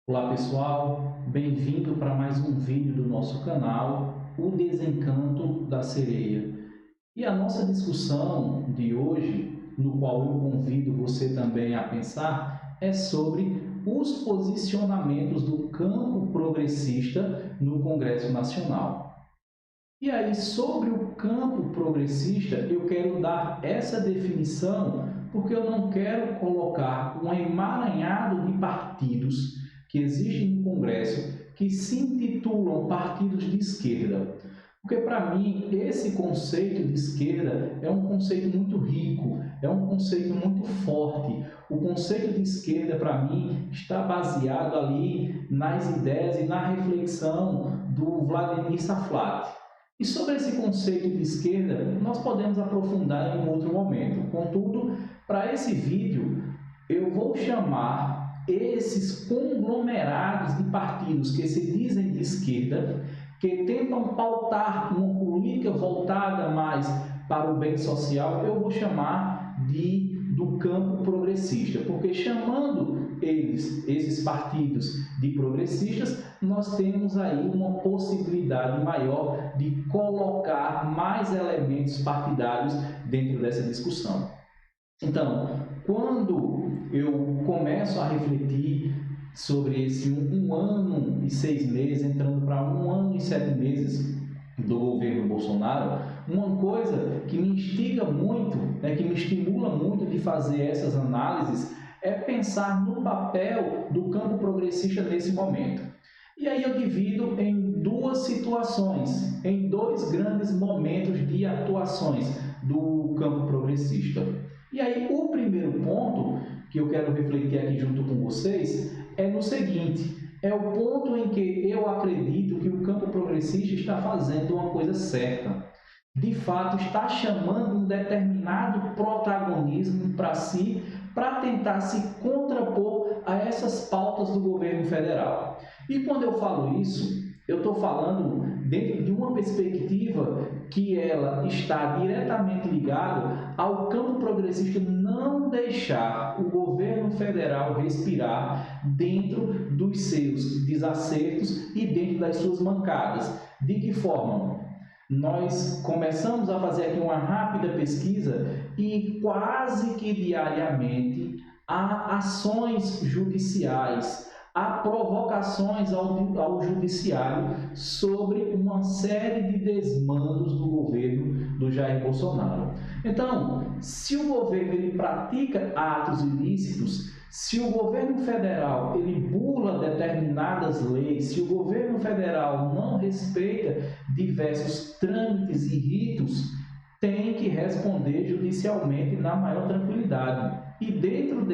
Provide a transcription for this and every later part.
Olá pessoal, bem-vindo para mais um vídeo do nosso canal, O Desencanto da Sereia. E a nossa discussão de hoje, no qual eu convido você também a pensar, é sobre os posicionamentos do campo progressista no Congresso Nacional. E aí, sobre o campo progressista, eu quero dar essa definição porque eu não quero colocar um emaranhado de partidos que existem no Congresso que se intitulam partidos de esquerda. Porque, para mim, esse conceito de esquerda é um conceito muito rico, é um conceito muito forte. O conceito de esquerda, para mim, está baseado ali nas ideias e na reflexão do Vladimir Saflati. E sobre esse conceito de esquerda, nós podemos aprofundar em um outro momento. Contudo, para esse vídeo, eu vou chamar esses conglomerados de partidos que se dizem de esquerda, que tentam pautar uma política voltada mais para o bem social, eu vou chamar do campo progressista, porque chamando esses partidos de progressistas, nós temos aí uma possibilidade maior de colocar mais elementos partidários dentro dessa discussão. Então, quando eu começo a refletir sobre esse um ano e 6 meses, entrando para 1 ano e 7 meses do governo Bolsonaro, uma coisa que me instiga muito, que me estimula muito de fazer essas análises, é pensar no papel do campo progressista nesse momento. E aí eu divido em duas situações, em dois grandes momentos de atuações do campo progressista. E aí o primeiro ponto que eu quero refletir aqui junto com vocês é no seguinte: é o ponto em que eu acredito que o campo progressista está fazendo uma coisa certa. De fato, está chamando um determinado protagonismo para si, para tentar se contrapor a essas pautas do governo federal. E quando eu falo isso, eu estou falando dentro de uma perspectiva que ela está diretamente ligada ao campo progressista não deixar o governo federal respirar dentro dos seus desacertos e dentro das suas mancadas. De que forma? Nós começamos a fazer aqui uma rápida pesquisa e quase que diariamente há ações judiciais, há provocações ao judiciário sobre uma série de desmandos do governo do Jair Bolsonaro. Então, se o governo ele pratica atos ilícitos, se o governo federal ele burla determinadas leis, se o governo federal não respeita diversos trâmites e ritos, tem que responder judicialmente na maior tranquilidade. E dentro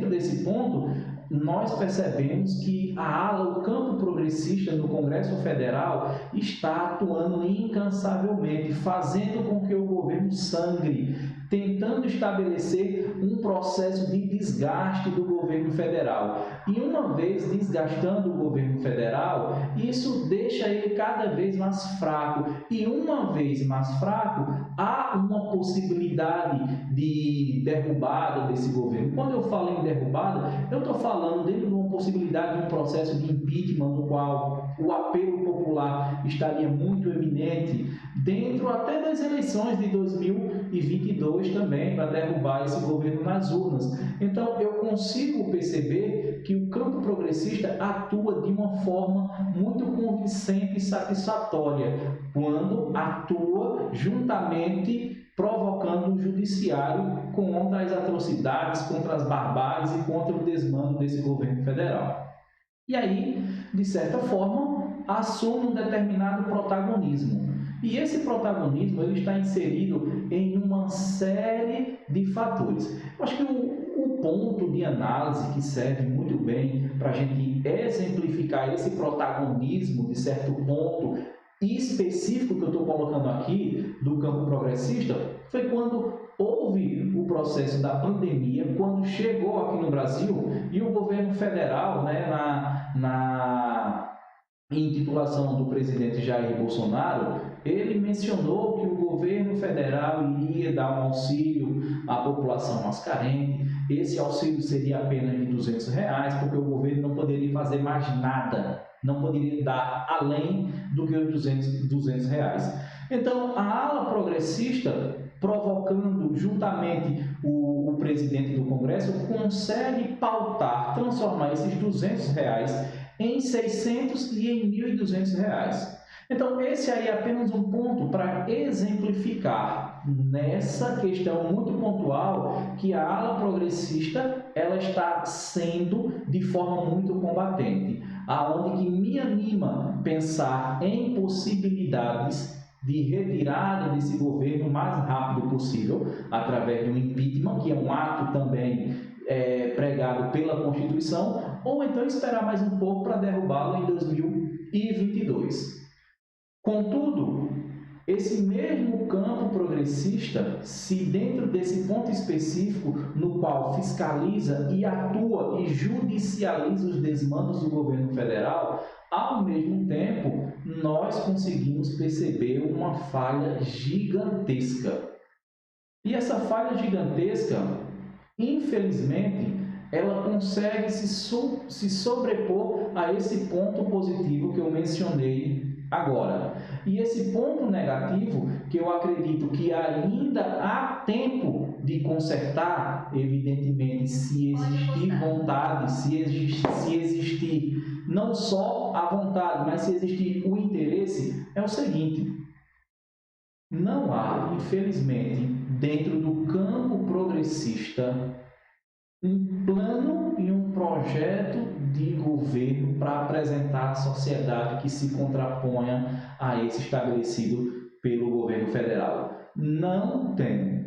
desse ponto, nós percebemos que a ala, o campo progressista no Congresso Federal está atuando incansavelmente, fazendo com que o governo sangre, tentando estabelecer um processo de desgaste do governo federal. E uma vez desgastando o governo federal, isso deixa ele cada vez mais fraco. E uma vez mais fraco, há uma possibilidade de derrubada desse governo. Quando eu falo em derrubada, eu estou falando dentro de uma possibilidade de um processo de impeachment, no qual o apelo popular estaria muito eminente, dentro até das eleições de 2022 também, para derrubar esse governo nas urnas. Então, eu consigo perceber que o campo progressista atua de uma forma muito convincente e satisfatória, quando atua juntamente provocando o judiciário contra as atrocidades, contra as barbáries e contra o desmando desse governo federal. E aí, de certa forma, assume um determinado protagonismo. E esse protagonismo ele está inserido em uma série de fatores. Eu acho que o ponto de análise que serve muito bem para a gente exemplificar esse protagonismo, de certo ponto específico que eu estou colocando aqui, do campo progressista, foi quando houve o processo da pandemia, quando chegou aqui no Brasil e o governo federal, em titulação do presidente Jair Bolsonaro, ele mencionou que o governo federal iria dar um auxílio à população mais carente. Esse auxílio seria apenas de R$ 200, porque o governo não poderia fazer mais nada, não poderia dar além do que os R$ 200. Então, a ala progressista, provocando juntamente o presidente do Congresso, consegue pautar, transformar esses R$ 200 em 600 e em R$ 1.200. Então, esse aí é apenas um ponto para exemplificar nessa questão muito pontual que a ala progressista ela está sendo de forma muito combatente, aonde que me anima pensar em possibilidades de retirada desse governo o mais rápido possível, através de um impeachment, que é um ato também pregado pela Constituição, ou então esperar mais um pouco para derrubá-lo em 2022. Contudo, esse mesmo campo progressista, se dentro desse ponto específico no qual fiscaliza e atua e judicializa os desmandos do governo federal, ao mesmo tempo nós conseguimos perceber uma falha gigantesca. E essa falha gigantesca, infelizmente, ela consegue se sobrepor a esse ponto positivo que eu mencionei agora. E esse ponto negativo, que eu acredito que ainda há tempo de consertar, evidentemente, se existir vontade, se existir não só a vontade, mas se existir o interesse, é o seguinte: não há, infelizmente, dentro do campo progressista, um plano e um projeto de governo para apresentar à sociedade que se contraponha a esse estabelecido pelo governo federal. Não tem.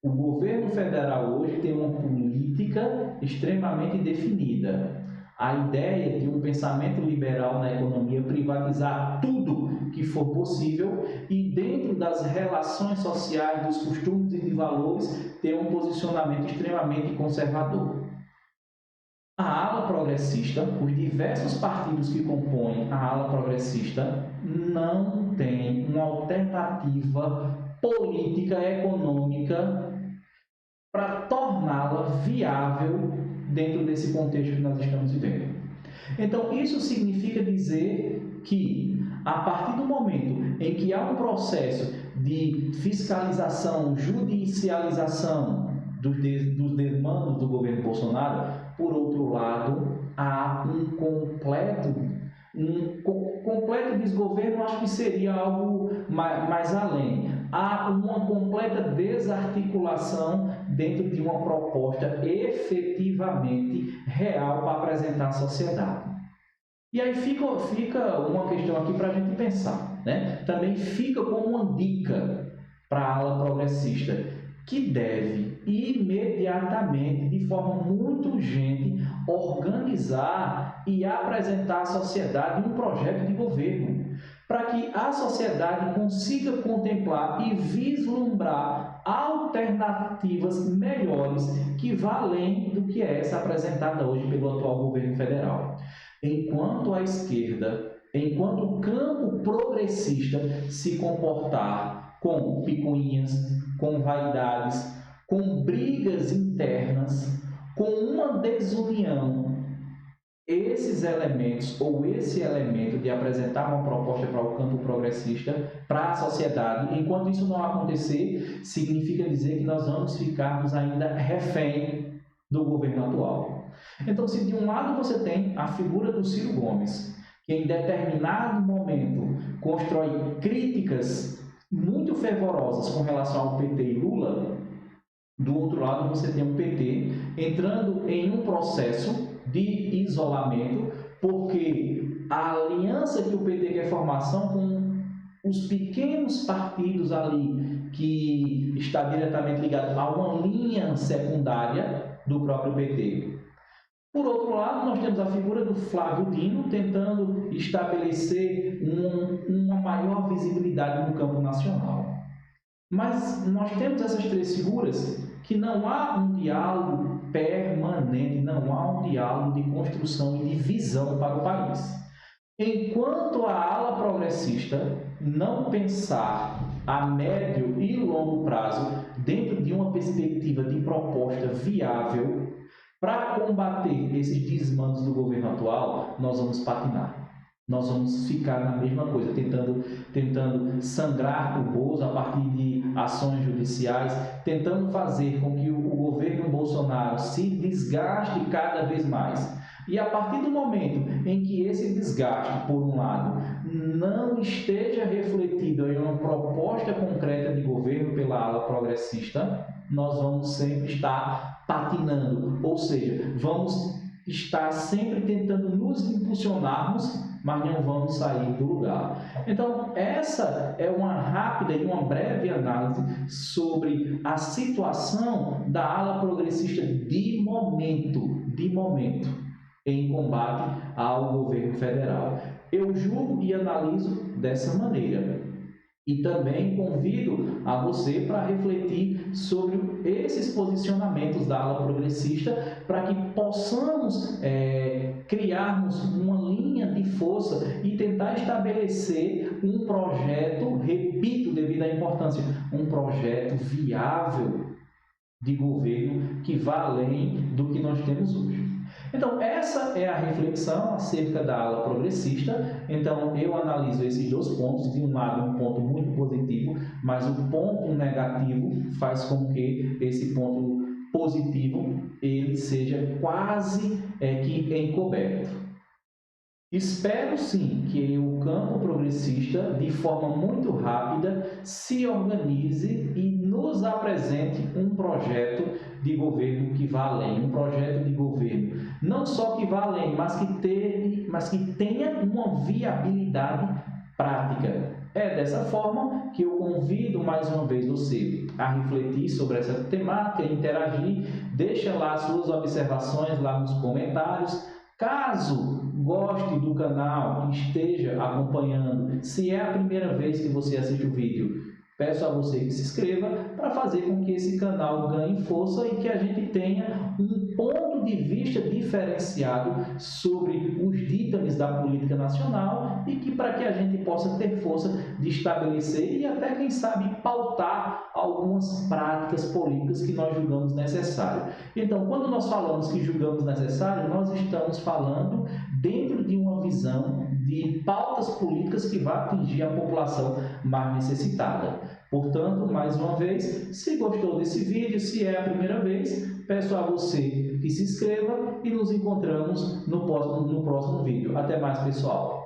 O governo federal hoje tem uma política extremamente definida. A ideia de um pensamento liberal na economia, privatizar tudo que for possível e dentro das relações sociais, dos costumes e de valores, ter um posicionamento extremamente conservador. A ala progressista, os diversos partidos que compõem a ala progressista, não tem uma alternativa política econômica para torná-la viável dentro desse contexto que nós estamos vivendo. Então, isso significa dizer que, a partir do momento em que há um processo de fiscalização, judicialização dos desmandos do governo Bolsonaro, por outro lado, há um completo desgoverno, acho que seria algo mais além. Há uma completa desarticulação dentro de uma proposta efetivamente real para apresentar à sociedade. E aí fica uma questão aqui para a gente pensar, né? Também fica como uma dica para a ala progressista, que deve imediatamente, de forma muito urgente, organizar e apresentar à sociedade um projeto de governo, para que a sociedade consiga contemplar e vislumbrar alternativas melhores que vá além do que é essa apresentada hoje pelo atual governo federal. Enquanto a esquerda, enquanto o campo progressista se comportar com picuinhas, com vaidades, com brigas internas, com uma desunião, esses elementos ou esse elemento de apresentar uma proposta para o campo progressista, para a sociedade, enquanto isso não acontecer, significa dizer que nós vamos ficarmos ainda refém do governo atual. Então, se de um lado você tem a figura do Ciro Gomes, que em determinado momento constrói críticas muito fervorosas com relação ao PT e Lula, do outro lado você tem o PT entrando em um processo de isolamento, porque a aliança que o PT quer formar são com os pequenos partidos ali que está diretamente ligado a uma linha secundária do próprio PT. Por outro lado, nós temos a figura do Flávio Dino tentando estabelecer uma maior visibilidade no campo nacional. Mas nós temos essas três figuras que não há um diálogo permanente, não há um diálogo de construção e de visão para o país. Enquanto a ala progressista não pensar a médio e longo prazo dentro de uma perspectiva de proposta viável para combater esses desmandos do governo atual, nós vamos patinar. Nós vamos ficar na mesma coisa, tentando sangrar o bolso a partir de ações judiciais, tentando fazer com que o governo Bolsonaro se desgaste cada vez mais. E a partir do momento em que esse desgaste, por um lado, não esteja refletido em uma proposta concreta de governo pela ala progressista, nós vamos sempre estar patinando, ou seja, vamos estar sempre tentando nos impulsionarmos, mas não vamos sair do lugar. Então, essa é uma rápida e uma breve análise sobre a situação da ala progressista de momento, em combate ao governo federal. Eu julgo e analiso dessa maneira. E também convido a você para refletir sobre esses posicionamentos da ala progressista para que possamos criarmos uma linha de força e tentar estabelecer um projeto, repito, devido à importância, um projeto viável de governo que vá além do que nós temos hoje. Então, essa é a reflexão acerca da ala progressista. Então, eu analiso esses dois pontos. De um lado, um ponto muito positivo, mas o ponto negativo faz com que esse ponto positivo ele seja quase que encoberto. Espero sim que o campo progressista, de forma muito rápida, se organize e nos apresente um projeto de governo que vá além, um projeto de governo não só que vá além, mas que tenha uma viabilidade prática. É dessa forma que eu convido mais uma vez você a refletir sobre essa temática, interagir, deixa lá suas observações lá nos comentários. Caso goste do canal, esteja acompanhando, se é a primeira vez que você assiste o vídeo, peço a você que se inscreva para fazer com que esse canal ganhe força e que a gente tenha um ponto de vista diferenciado sobre os ditames da política nacional e que para que a gente possa ter força de estabelecer e até, quem sabe, pautar algumas práticas políticas que nós julgamos necessário. Então, quando nós falamos que julgamos necessário, nós estamos falando dentro de uma visão de pautas políticas que vai atingir a população mais necessitada. Portanto, mais uma vez, se gostou desse vídeo, se é a primeira vez, peço a você que se inscreva e nos encontramos no próximo vídeo. Até mais, pessoal!